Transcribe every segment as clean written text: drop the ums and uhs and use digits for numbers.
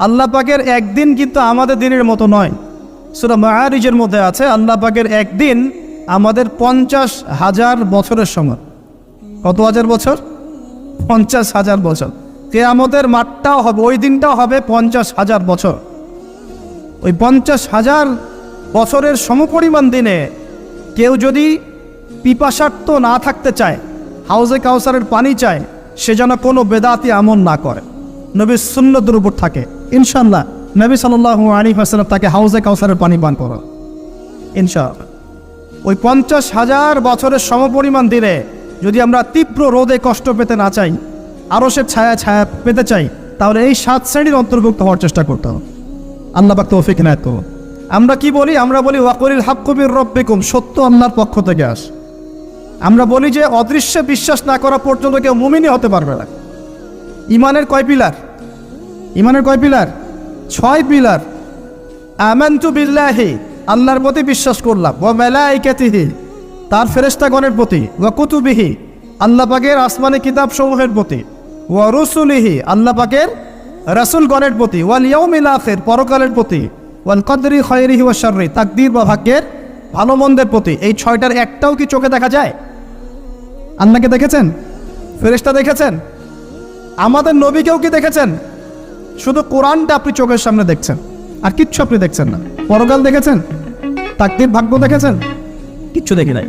আল্লাহ পাকের একদিন কিন্তু আমাদের দিনের মতো নয়। সূরা মাআরিজের মধ্যে আছে আল্লাহ পাকের একদিন আমাদের 50,000 বছরের সমান। কত হাজার বছর? 50,000 বছর। কিয়ামতের মাঠটাও হবে, ওই দিনটাও হবে 50,000 বছর। ওই 50,000 বছরের সমপরিমাণ দিনে কেউ যদি পিপাসার্ত না থাকতে চায়, হাউজে কাউসারের পানি চায়, সে যেন কোনো বেদাতি আমল না করে, নবীর সুন্নতের উপর থাকে। ইনশাআল্লাহ নবী সাল্লাল্লাহু আলাইহি ওয়াসাল্লাম তাকে হাউজে কাউসারের পানি পান করো ইনশাআল্লাহ। ওই 50,000 বছরের সমপরিমাণ দিনে যদি আমরা তীব্র রোদে কষ্ট পেতে না চাই, আরশের ছায়া ছায়া পেতে চাই, তাহলে এই 7 শ্রেণীর অন্তর্ভুক্ত হওয়ার চেষ্টা করতে হবে। আল্লাহ পাক তৌফিক ইনায়াত করুন। আমরা কি বলি? আমরা বলি ওয়াকুলিল হাক্কু মির রাব্বিকুম, সত্য আল্লাহর পক্ষ থেকে আস। আমরা বলি যে অদৃশ্যে বিশ্বাস না করা পর্যন্ত কেউ মুমিনই হতে পারবে না। ইমানের কয় পিলার? ইমানের কয় পিলার? 6 পিলার। আমানতু বিল্লাহি, আল্লাহর প্রতি বিশ্বাস করলাম, ওয়া মালাইকাতিহি, তার ফেরেশতাগণের প্রতি, ওয়া কুতুবিহি, আল্লাহ পাকের আসমানি কিতাব সমূহের প্রতি, ওয়া রুসুলিহি, আল্লাহ পাকের রাসূলগণের প্রতি, ওয়াল ইয়াউমিল আখির, পরকালের প্রতি, ওয়াল কদরি খায়রিহি ওয়া শাররি, তাকদীর বা ভাগ্যের ভালো মন্দের প্রতি। এই 6টার একটাও কি চোখে দেখা যায়? আল্লাহকে দেখেছেন? ফেরেশতা দেখেছেন? আমাদের নবীকেও কি দেখেছেন? শুধু কোরআনটা আপনি চোখের সামনে দেখছেন, আর কিচ্ছু আপনি দেখছেন না। পরকাল দেখেছেন? তাকদীর ভাগ্য দেখেছেন? কিচ্ছু দেখি নাই।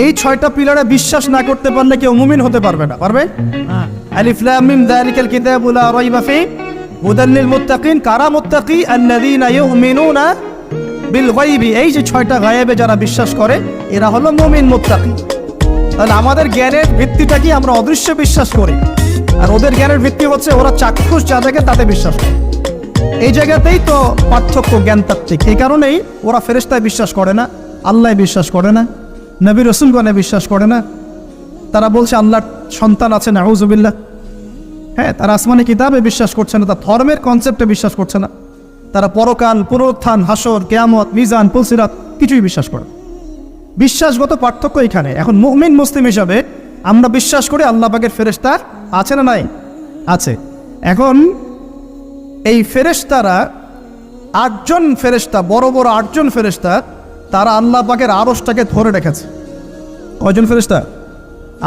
এই 6টা পিলারে বিশ্বাস না করতে পারলে কেউ মুমিন হতে পারবে না। পারবে? আলিফ লাম মিম যালিকাল কিতাবু লা রাইবা ফি হুদাল লিল মুত্তাকিন, কারা মুত্তাকি? আল্লাযীনা ইউমিনুনা বিল গায়বি, এই যে 6টা গায়েবে যারা বিশ্বাস করে এরা হলো মুমিন মুত্তাকি। তাহলে আমাদের জ্ঞানের ভিত্তিটা কি? আমরা অদৃশ্য বিশ্বাস করি, আর ওদের জ্ঞানের ভিত্তি হচ্ছে ওরা চাক্ষুষ যা দেখে তাতে বিশ্বাস করে। এই জায়গাতেই তো পার্থক্য জ্ঞানতাত্ত্বিক। এই কারণেই ওরা ফেরেশতায় বিশ্বাস করে না, আল্লাহ বিশ্বাস করে না, নবী রাসূলগণে বিশ্বাস করে না। তারা বলছে আল্লাহর সন্তান আছে, নাউযুবিল্লাহ। হ্যাঁ, তারা আসমানি কিতাবে বিশ্বাস করছে না, তার ধর্মের কনসেপ্টে বিশ্বাস করছে না। তারা পরকাল, পুনরুত্থান, হাসর, কিয়ামত, মিজান, পুলসিরাত কিছুই বিশ্বাস করে। বিশ্বাসগত পার্থক্য এখানে। এখন মুমিন মুসলিম হিসাবে আমরা বিশ্বাস করি আল্লাহ পাকের ফেরেশতা আছে না নাই? আছে। এখন এই ফেরেশতারা 8 জন ফেরেশতা, বড় বড় 8 জন ফেরেশতা, তারা আল্লাহ পাকের আরশটাকে ধরে রেখেছে। কয়জন ফেরেশতা?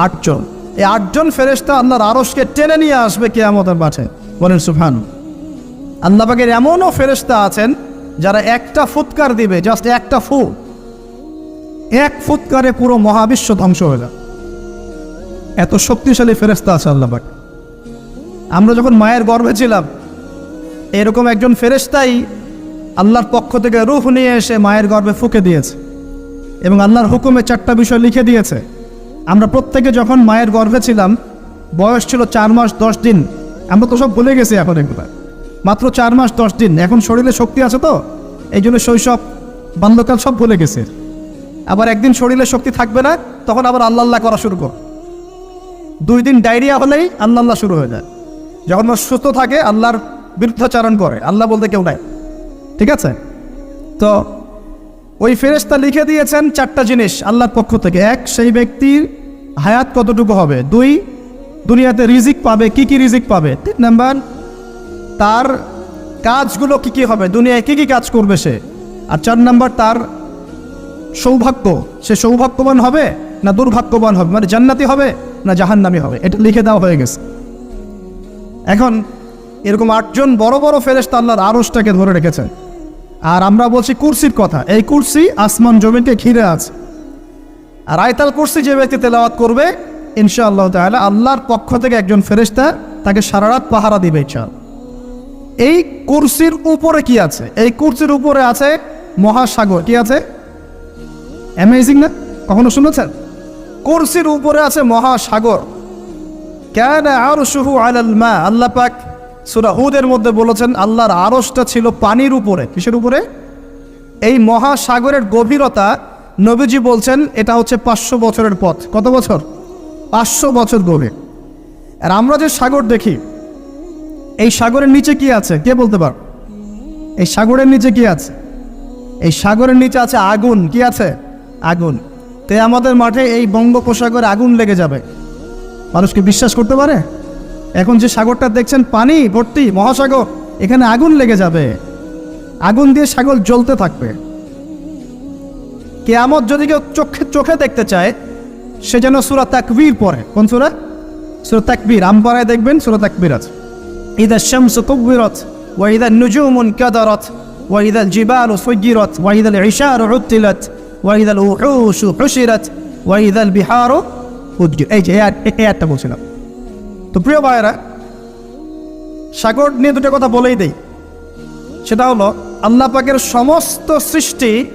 8 জন। এই 8 জন ফেরেশতা আল্লাহর আরশকে টেনে নিয়ে আসবে কিয়ামতের মাঠে। বলেন সুবহানাল্লাহ। আল্লাহ পাকের এমনও ফেরেশতা আছেন যারা একটা ফুৎকার দিবে, জাস্ট একটা ফু, এক ফুৎকারে পুরো মহাবিশ্ব ধ্বংস হয়ে যায়। এত শক্তিশালী ফেরেশতা আছে আল্লাহ পাক। আমরা যখন মায়ের গর্ভে ছিলাম, এরকম একজন ফেরেশতাই আল্লাহর পক্ষ থেকে রূহ নিয়ে এসে মায়ের গর্ভে ফুঁকে দিয়েছে, এবং আল্লাহর হুকুমে 4টা বিষয় লিখে দিয়েছে। আমরা প্রত্যেকে যখন মায়ের গর্ভে ছিলাম, বয়স ছিল 4 মাস 10 দিন। আমরা তো সব ভুলে গেছি এখন, এগুলো মাত্র 4 মাস 10 দিন। এখন শরীরে শক্তি আছে তো, এই জন্য শৈশব, বাল্যকাল সব ভুলে গেছে। আবার একদিন শরীরে শক্তি থাকবে না, তখন আবার আল্লাহ আল্লাহ করা শুরু কর। 2 দিন ডায়রিয়া হলেই আল্লাহ আল্লাহ শুরু হয়ে যায়। যখন সুস্থ থাকে আল্লাহর বিরুদ্ধাচারণ করে, আল্লাহ বলতে কেউ নাই। ঠিক আছে? তো ওই ফেরেশতা লিখে দিয়েছেন 4টা জিনিস আল্লাহর পক্ষ থেকে। 1, সেই ব্যক্তির হায়াত কতটুকু হবে। 2, দুনিয়াতে রিজিক পাবে, কি কি রিজিক পাবে। 3 নাম্বার, তার কাজগুলো কি কি হবে, দুনিয়ায় কি কি কাজ করবে সে। আর 4 নাম্বার, তার সৌভাগ্য, সে সৌভাগ্যবান হবে না দুর্ভাগ্যবান হবে, মানে জান্নাতি হবে না জাহান্নামী হবে। এটা লিখে দেওয়া হয়ে গেছে। এখন এরকম 8 জন বড় বড় ফেরেশতা আল্লাহর আরশটাকে ধরে রেখেছে। আর আমরা বলছি কুরসির কথা। এই কুরসি আসমান জমিনকে ঘিরে আছে। আর আয়াতুল কুরসি যে ব্যক্তি তেলাওয়াত করবে, ইনশাআল্লাহ তাআলা আল্লাহর পক্ষ থেকে একজন ফেরেশতা তাকে সারা রাত পাহারা দিবে ইনশাআল্লাহ। এই কুরসির উপরে কি আছে? এই কুরসির উপরে আছে মহাসাগর। কি আছে? অ্যামেজিং না? কখনো শুনেছেন? কুরসির উপরে আছে মহাসাগর। কানা আরশুহু আলাল মা, আল্লাহ পাক সূরা হুদের মধ্যে বলেছেন আল্লাহর আরশটা ছিল পানির উপরে। কিসের উপরে? এই মহাসাগরের গভীরতা নবীজি বলছেন এটা হচ্ছে 500 বছরের পথ। কত বছর? 500 বছর গভীর। আর আমরা যে সাগর দেখি, এই সাগরের নিচে কি আছে কে বলতে পার? এই সাগরের নিচে কি আছে? এই সাগরের নিচে আছে আগুন। কি আছে? আগুন। তাই আমাদের মাঠে এই বঙ্গোপসাগরে আগুন লেগে যাবে, মানুষকে বিশ্বাস করতে পারে? এখন যে সাগরটা দেখছেন পানি ভর্তি, মহাসাগর, এখানে আগুন লেগে যাবে, আগুন দিয়ে সাগর জ্বলতে থাকবে। কিয়ামত যদি কেউ চোখে দেখতে চায়, সে যেন সূরা তাকবীর পড়ে। কোন সূরা? সূরা তাকবীর। আমপারায় দেখবেন সূরা তাকবীর আছে। ইযা শামসু কুবিরাত ওয়া ইযা নুজুমু কাদারাত ওয়া ইযা জিবালু সুয়িরাত ওয়া ইযা ইশারু উতিলাত ওয়া ইযা উহুশু হুশিরাত ওয়া ইযা বিহারু ফুজ্জিরাত। এই যে এই একটা বলছিলাম। তো প্রিয় ভাইরা, সাগর নিয়ে দুটো কথা বলেই দেই। সেটা হলো আল্লাহ পাকের সমস্ত সৃষ্টি